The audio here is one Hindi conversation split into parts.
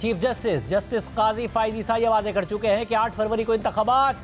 चीफ जस्टिस जस्टिस काजी फायद ईसा ये वाजे कर चुके हैं कि 8 फरवरी को इंतखाबात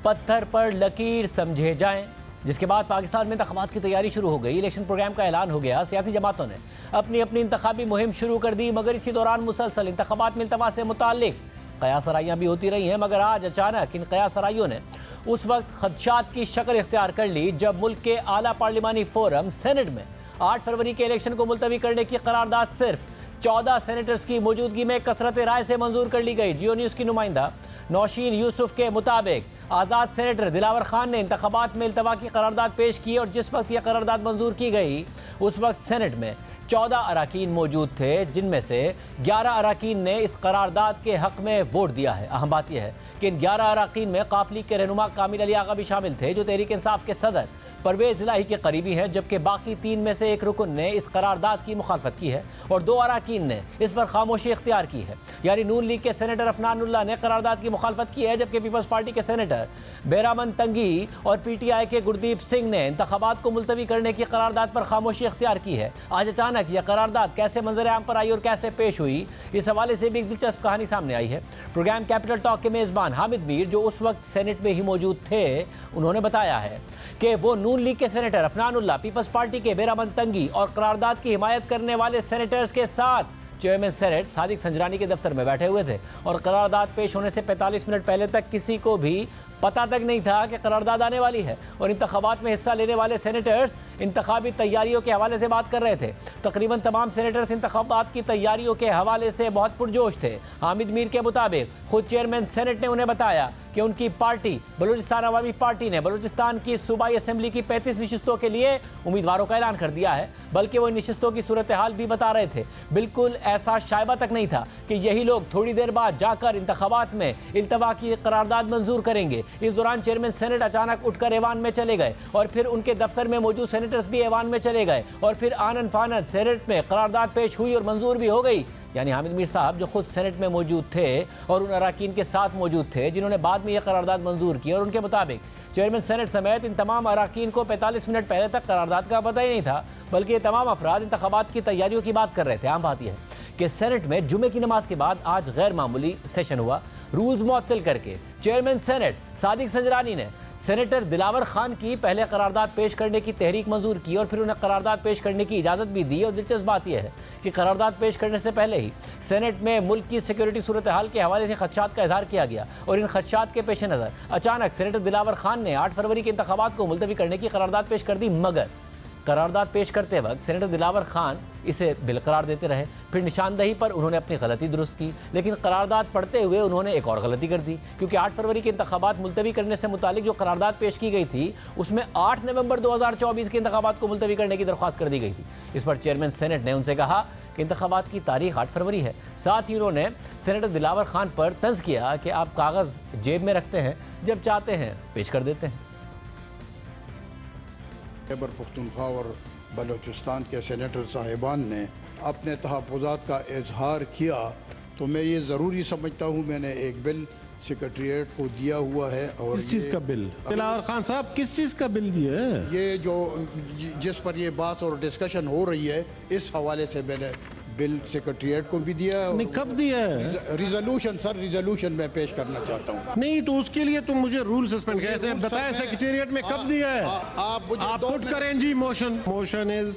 पत्थर पर लकीर समझे जाएं, जिसके बाद पाकिस्तान में इंतखाबात की तैयारी शुरू हो गई। इलेक्शन प्रोग्राम का ऐलान हो गया। सियासी जमातों ने अपनी अपनी इंतखाबी मुहिम शुरू कर दी, मगर इसी दौरान मुसलसल इंतखाबात में इल्तवा से मुताल्लिक कयासराइयाँ भी होती रही हैं। मगर आज अचानक इन कयासराइयों ने उस वक्त खदशात की शक्ल इख्तियार कर ली जब मुल्क के आला पार्लिमानी फोरम सेनेट में 8 फरवरी के इलेक्शन को मुलतवी करने की करारदाद सिर्फ 14 सेनेटर्स की मौजूदगी में कसरत राय से मंजूर कर ली गई। जियो न्यूज़ की नुमाइंदा नौशीन यूसुफ के मुताबिक आज़ाद सेनेटर दिलावर खान ने इंतखाबात में इल्तवा की करारदाद पेश की और जिस वक्त यह करारदाद मंजूर की गई उस वक्त सेनेट में 14 अराकीन मौजूद थे, जिनमें से 11 अराकीन ने इस करारदाद के हक में वोट दिया है। अहम बात यह है कि इन 11 अराकीन में काफली के रहनुमा कामिल अली आगा भी शामिल थे, जो तहरीक इंसाफ के सदर परवेज इलाही के करीबी हैं, जबकि बाकी 3 में से एक रुकन ने इस करारदाद की मुखालफत की है और 2 अराकीन ने इस पर खामोशी इख्तियार की है। यानी नून लीग के सेनेटर अफनानुल्लाह ने करारदाद की मुखालफत की है, जबकि पीपल्स पार्टी के सेनेटर बेरामन तंगी और PTI के गुरदीप सिंह ने इंतखाबात को मुलतवी करने की करारदाद पर खामोशी इख्तियार की है। आज अचानक यह करारदाद कैसे मंजर आम पर आई और कैसे पेश हुई, इस हवाले से भी एक दिलचस्प कहानी सामने आई है। प्रोग्राम कैपिटल टॉक के मेज़बान हामिद मीर, जो उस वक्त सेनेट में ही मौजूद थे, उन्होंने बताया है कि वो नून लीग के सेनेटर अफनानुल्लाह, पीपल्स पार्टी के बेरामन तंगी और करारदाद की हिमायत करने वाले सेनेटर्स के साथ चेयरमैन सेनेट सादिक संजरानी के दफ्तर में बैठे हुए थे और करारदाद पेश होने से 45 मिनट पहले तक किसी को भी पता तक नहीं था कि करारदाद आने वाली है। और इंतखाबात में हिस्सा लेने वाले सेनेटर्स इंतखाबी तैयारियों के हवाले से बात कर रहे थे। तकरीबन तमाम सेनेटर्स इंतखाबात की तैयारियों के हवाले से बहुत पुरजोश थे। हामिद मीर के मुताबिक खुद चेयरमैन सेनेट ने उन्हें बताया कि उनकी पार्टी बलूचिस्तान अवामी पार्टी ने बलूचिस्तान की सूबाई असम्बली की 35 नशिस्तों के लिए उम्मीदवारों का ऐलान कर दिया है, बल्कि वो नशिस्तों की सूरत हाल भी बता रहे थे। बिल्कुल ऐसा शायबा तक नहीं था कि यही लोग थोड़ी देर बाद जाकर इंतखाबात में इल्तवा की करारदाद मंजूर करेंगे। इस दौरान चेयरमैन सेनेट अचानक उठकर ऐवान में चले गए और फिर उनके दफ्तर में मौजूद सेनेटर्स भी ऐवान में चले गए और फिर आनन फानन सेनेट में करारदाद पेश हुई और मंजूर भी हो गई। यानी हामिद मीर साहब, जो खुद सेनेट में मौजूद थे और उन अराकीन के साथ मौजूद थे जिन्होंने बाद में यह करारदाद मंजूर की, और उनके मुताबिक चेयरमैन सेनेट समेत इन तमाम अराकीन को 45 मिनट पहले तक करारदाद का पता ही नहीं था, बल्कि ये तमाम अफराद इंतखाबात की तैयारियों की बात कर रहे थे। आम बात यह है कि सेनेट में जुमे की नमाज के बाद आज गैर मामूली सेशन हुआ। रूल्स मुअत्तल करके चेयरमैन सेनेट सादिक संजरानी ने सेनेटर दिलावर खान की पहले करारदाद पेश करने की तहरीक मंजूर की और फिर उन्हें करारदाद पेश करने की इजाज़त भी दी। और दिलचस्प बात यह है कि करारदाद पेश करने से पहले ही सेनेट में मुल्क की सिक्योरिटी सूरत हाल के हवाले से खदशात का इजहार किया गया और इन खदशात के पेश नज़र अचानक सेनेटर दिलावर खान ने 8 फरवरी के इंतखाबात को मुलतवी करने की करारदाद पेश कर दी। मगर करारदाद पेश करते वक्त सेनेटर दिलावर खान इसे बिल करार देते रहे। फिर निशानदही पर उन्होंने अपनी गलती दुरुस्त की, लेकिन करारदाद पढ़ते हुए उन्होंने एक और गलती कर दी, क्योंकि 8 फरवरी के इंतखाबात मुलतवी करने से मुतालिक जो करारदाद पेश की गई थी उसमें 8 नवंबर 2024 के इंतखाबात को मुलतवी करने की दरख्वास्त कर दी गई थी। इस पर चेयरमैन सेनेट ने उनसे कहा कि इंतखाबात की तारीख 8 फरवरी है। साथ ही उन्होंने सेनेटर दिलावर खान पर तंज किया कि आप कागज़ जेब में रखते हैं, जब चाहते हैं पेश कर देते हैं। खैबर पख्तूनख्वा और बलूचिस्तान के सेनेटर साहिबान ने अपने तहफ़्फ़ुज़ात का इजहार किया, तो मैं ये ज़रूरी समझता हूँ। मैंने एक बिल सेक्रेटरीट को दिया हुआ है। और किस चीज़ का बिल? दिलावर खान साहब, किस चीज़ का बिल दिया है? ये जो जिस पर ये बात और डिस्कशन हो रही है, इस हवाले से मैंने बिल सेक्रेटरीट को भी दिया है। नहीं, कब दिया है? रिजोल्यूशन सर, रिजोल्यूशन मैं पेश करना चाहता हूँ। नहीं, तो उसके लिए तुम मुझे रूल सस्पेंड कैसे बताया? सेक्रेटेरिएट में कब दिया है? आप पुट करें जी motion. Motion is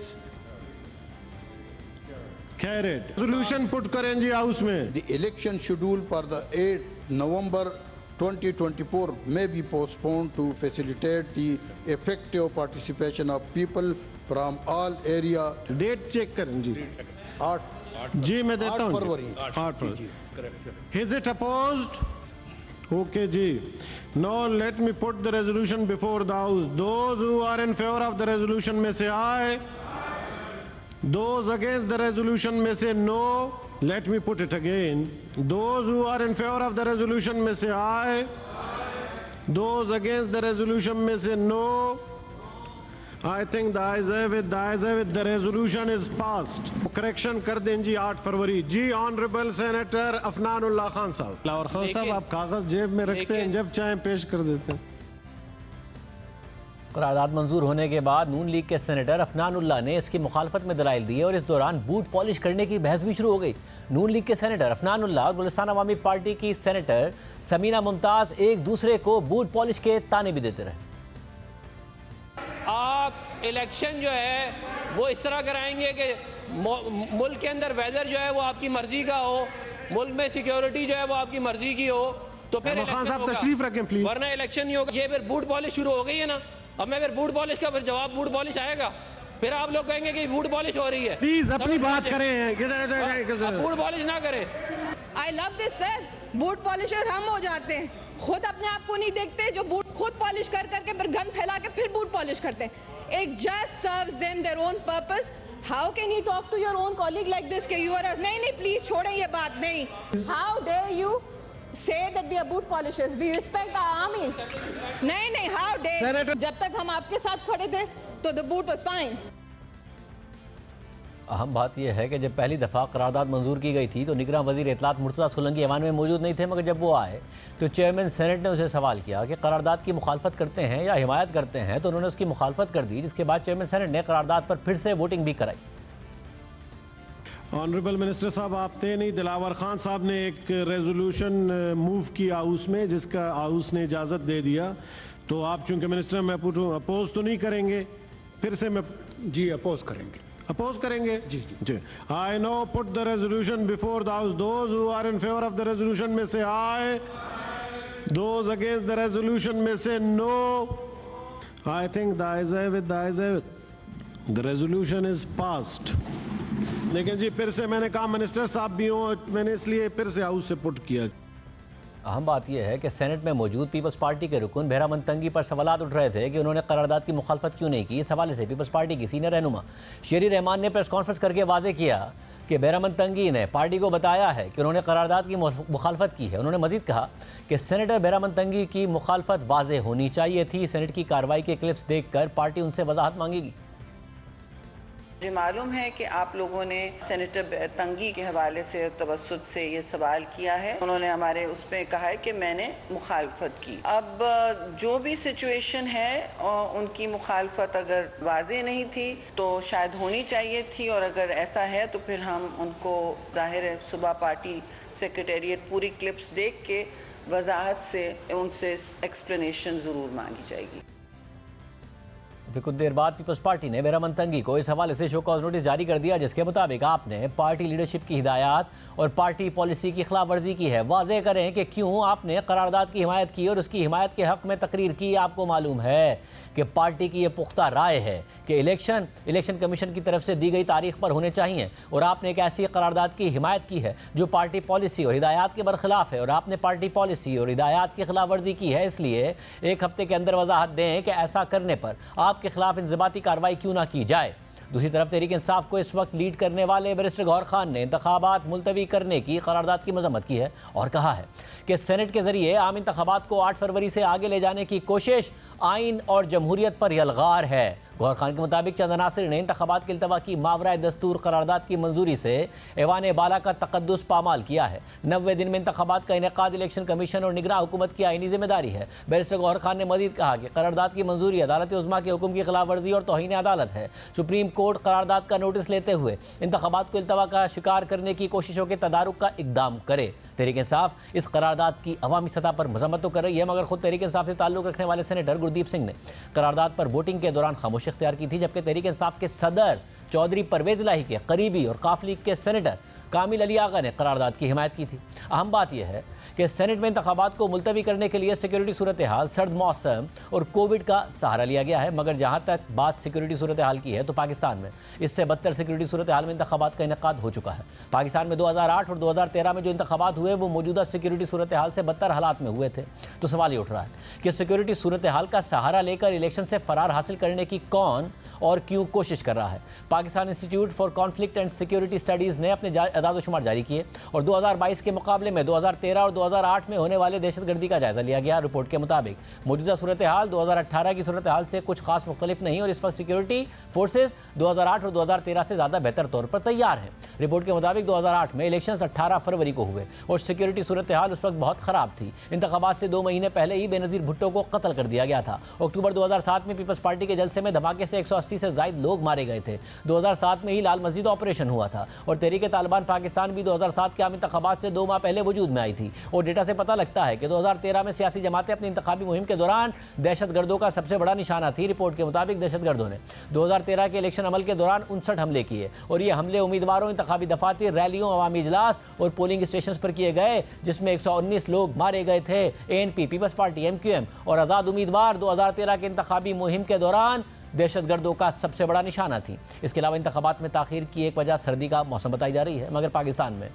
carried. Resolution put करें जी हाउस में। The election schedule for the 8 November 2024 may be postponed to facilitate the effective participation of people from all area। Date check करें जी। 8 जी मैं देता हूँ। 8 फरवरी। 8 फरवरी। Is it opposed? Okay ji. Now let me put the resolution before the house. Those who are in favor of the resolution में से aye. Those against the resolution में से no. Let me put it again. Those who are in favor of the resolution में से aye. Those against the resolution में से no. I think the ayes have it, the resolution is passed. Correction कर दें जी 8 फरवरी। जी ऑनरेबल सेनेटर अफनानुल्लाह खान साहब। दिलावर खान साहब, आप कागज जेब में रखते हैं, जब चाहें पेश कर देते हैं। करारदाद मंजूर होने के बाद नून लीग के सेनेटर अफनानुल्लाह ने इसकी मुखालफत में दलाइल दिए और इस दौरान बूट पॉलिश करने की बहस भी शुरू हो गई। नून लीग के सेनेटर अफनानुल्लाह और गुलिस्तान अवामी पार्टी की सेनेटर समीना मुमताज एक दूसरे को बूट पॉलिश के ताने भी देते रहे। आप इलेक्शन जो है वो इस तरह कराएंगे कि मुल्क के अंदर वेदर जो है वो आपकी मर्जी का हो, मुल्क में सिक्योरिटी जो है वो आपकी मर्जी की हो, तो फिर खान साहब तशरीफ रखें प्लीज, वरना इलेक्शन नहीं होगा। ये फिर बूट पॉलिश शुरू हो गई है ना। अब मैं फिर बूट पॉलिश का फिर जवाब बूट पॉलिश आएगा, फिर आप लोग कहेंगे कि बूट पॉलिश हो रही है। प्लीज अपनी बात करें, बूट पॉलिश ना करें। I love this sir. Boot polisher हम हो जाते हैं, खुद अपने आप को नहीं देखते, जो बूट खुद पॉलिश कर करके फिर गन फैला के फिर बूट पॉलिश करते हैं। It just serves them their own purpose. How can you talk to your own colleague like this कि यू आर नहीं प्लीज छोड़ें ये बात नहीं। How dare you say that we are boot polishers, we respect our army. नहीं, how dare, जब तक हम आपके साथ खड़े थे तो the boot was fine. अहम बात यह है कि जब पहली दफ़ा करारदाद मंजूर की गई थी तो निगरान वज़ीर इत्तलात मुर्तज़ा सोलंकी ऐवान में मौजूद नहीं थे, मगर जब वो आए तो चेयरमैन सेनेट ने उसे सवाल किया कि करारदाद की मुखालफत करते हैं या हिमायत करते हैं, तो उन्होंने उसकी मुखालफत कर दी, जिसके बाद चेयरमैन सेनेट ने करारदाद पर फिर से वोटिंग भी कराई। ऑनरेबल मिनिस्टर साहब, आप थे नहीं, दिलावर खान साहब ने एक रेजोल्यूशन मूव किया हाउस में, जिसका हाउस ने इजाज़त दे दिया, तो आप चूंकि मिनिस्टर, मैं पूछूं अपोज तो नहीं करेंगे? फिर से मैं जी अपोज करेंगे। अपोज करेंगे? जी जी। I now put the resolution before the house. Those who are in favour of the resolution में से aye, those against the resolution में से no. I think the ayes have it, the ayes have it. The resolution is passed. लेकिन जी फिर से मैंने कहा मिनिस्टर साहब भी हों, मैंने इसलिए फिर से हाउस से पुट किया। अहम बात यह है कि सेनेट में मौजूद पीपल्स पार्टी के रुकन बहरामंद तंगी पर सवालात उठ रहे थे कि उन्होंने करारदाद की मुखालफत क्यों नहीं की। इस हवाले से पीपल्स पार्टी की सीनियर रहनुमा शेरी रहमान ने प्रेस कॉन्फ्रेंस करके वाजे किया कि बहरामंद तंगी ने पार्टी को बताया है कि उन्होंने करारदाद की मुखालफत की है। उन्होंने मजीद कहा कि सेनेटर बहरामंद तंगी की मुखालफत वाजे होनी चाहिए थी। सेनेट की कार्रवाई के क्लिप्स देखकर पार्टी उनसे वजाहत मांगेगी। मुझे मालूम है कि आप लोगों ने सेनेटर तंगी के हवाले से तवस्सुत से ये सवाल किया है। उन्होंने हमारे उसमें कहा है कि मैंने मुखालफत की। अब जो भी सिचुएशन है उनकी मुखालफत अगर वाज़ेह नहीं थी तो शायद होनी चाहिए थी, और अगर ऐसा है तो फिर हम उनको ज़ाहिर है सुबह पार्टी सेक्रेटेरिएट पूरी क्लिप्स देख के वजाहत से उनसे एक्सप्लेनेशन ज़रूर मांगी जाएगी। फिर कुछ देर बाद पीपल्स पार्टी ने बहरामंद तंगी को इस हवाले से शो कॉज नोटिस जारी कर दिया, जिसके मुताबिक आपने पार्टी लीडरशिप की हिदायत और पार्टी पॉलिसी की खिलाफ वर्जी की है। वाज़ेह करें कि क्यों आपने करारदाद की हिमायत की और उसकी हिमायत के हक़ में तकरीर की। आपको मालूम है कि पार्टी की ये पुख्ता राय है कि इलेक्शन कमीशन की तरफ से दी गई तारीख पर होने चाहिए, और आपने एक ऐसी करारदाद की हिमायत की है जो पार्टी पॉलिसी और हिदायत के बरखिलाफ है, और आपने पार्टी पॉलिसी और हिदायत की खिलाफ वर्जी की है। इसलिए एक हफ्ते के अंदर वजाहत दें कि ऐसा करने पर आपके खिलाफ इंज़बाती कार्रवाई क्यों ना की जाए। दूसरी तरफ तहरीक इंसाफ को इस वक्त लीड करने वाले बैरिस्टर गौहर खान ने इंतखाबात मुलतवी करने की करारदाद की मजम्मत की है और कहा है कि सेनेट के जरिए आम इंतखाबात को 8 फरवरी से आगे ले जाने की कोशिश आइन और जमहूरियत पर यलगार है। गौहर खान के मुताबिक चंद अनासिर ने इंतखाबात के इल्तवा की मावराए दस्तूर करारदाद की मंजूरी से ऐवान बाला का तकद्दुस पामाल किया है। 90 दिन में इंतखाबात का इनेकाद इलेक्शन कमीशन और निगरान हुकूमत की आईनी जिम्मेदारी है। बैरिस्टर गौहर खान ने मजीद कहा कि करारदाद की मंजूरी अदालत उज़्मा के हुक्म की खिलाफ वर्जी और तौहीन अदालत है। सुप्रीम कोर्ट करारदाद का नोटिस लेते हुए इंतखाबात को इल्तवा का शिकार करने की कोशिशों के तदारुक का इकदाम करे। तहरीक इंसाफ इस करारदाद की अवामी सतह पर मजम्मत तो कर रही है, मगर खुद तहरीक इंसाफ से ताल्लुक रखने वाले सेनेटर गुरदीप सिंह ने करारदाद पर वोटिंग के दौरान खामोशी इख्तियार की थी, जबकि तहरीक इंसाफ के सदर चौधरी परवेज इलाही के करीबी और काफ लीग के सेनेटर कामिल अली आगा ने करारदाद की हिमायत की थी। अहम बात यह है कि सेनेट में इंतखाबात को मुलतवी करने के लिए सिक्योरिटी सूरत हाल, सर्द मौसम और कोविड का सहारा लिया गया है, मगर जहाँ तक बात सिक्योरिटी सूरत हाल की है तो पाकिस्तान में इससे बदतर सिक्योरिटी सूरत हाल में इंतखाबात का इनेकाद हो चुका है। पाकिस्तान में 2008 और 2013 में जो इंतखाबात हुए वो मौजूदा सिक्योरिटी सूरत हाल से बदतर हालात में हुए थे। तो सवाल ये उठ रहा है कि सिक्योरिटी सूरत हाल का सहारा लेकर इलेक्शन से फरार हासिल करने की कौन और क्यों कोशिश कर रहा है। Pakistan institute for conflict and security studies ने अपने एदाद-ओ-शुमार जारी किए और 2022 के मुकाबले में 2013 और 2008 में होने वाले दहशतगर्दी का जायजा लिया गया। रिपोर्ट के मुताबिक मौजूदा सूरत हाल 2018 की सूरत हाल से कुछ खास मुख्तलिफ नहीं और इस वक्त सिक्योरिटी फोर्सेज 2008 और 2013 से ज़्यादा बेहतर तौर पर तैयार हैं। रिपोर्ट के मुताबिक 2008 में इलेक्शन 18 फरवरी को हुए और सिक्योरिटी सूरत हाल उस वक्त बहुत ख़राब थी। इंतखाबात से 2 महीने पहले ही बेनज़ीर भुट्टो को कत्ल कर दिया गया था। अक्टूबर 2007 में पीपल्स पार्टी के जलसे में धमाके से 180 से ज़ायद लोग मारे गए थे। 2007 में ही लाल मस्जिद ऑपरेशन हुआ था और तहरीक तालिबान पाकिस्तान भी 2007 के आम इंतखाबात से 2 माह पहले वजूद में आई थी। और डेटा से पता लगता है कि 2013 में सियासी जमातें अपनी इंतखाबी मुहिम के दौरान दहशतगर्दों का सबसे बड़ा निशाना थी। रिपोर्ट के मुताबिक दहशतगर्दों ने 2013 के इलेक्शन अमल के दौरान 59 हमले किए और ये हमले उम्मीदवारों, इंतखाबी दफातर, रैलियों, अवामी इजलास और पोलिंग स्टेशन पर किए गए, जिसमें 119 लोग मारे गए थे। ANP, पीपल्स पार्टी, MQM और आज़ाद उम्मीदवार 2013 के इंतखाबी मुहिम के दौरान दहशतगर्दों का सबसे बड़ा निशाना थी। इसके अलावा इंतखाबात में ताख़ीर की एक वजह सर्दी का मौसम बताई जा रही है, मगर पाकिस्तान में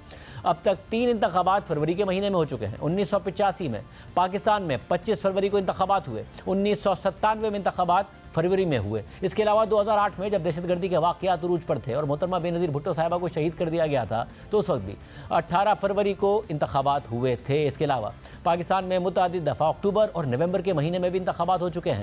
अब तक 3 इंतखाबात फरवरी के महीने में हो चुके हैं। 1985 में पाकिस्तान में 25 फरवरी को इंतखाबात हुए, 1997 में इंतखाबात फरवरी में हुए। इसके अलावा 2008 में जब दहशतगर्दी के वाक़यात उरूज पर थे और मोहतरमा बेनज़ीर भुट्टो साहिबा को शहीद कर दिया गया था, तो उस वक्त भी 18 फरवरी को इंतखाबात हुए थे। इसके अलावा पाकिस्तान में मुतअद्दिद दफ़ा अक्टूबर और नवंबर के महीने में भी इंतखाबात हो चुके हैं।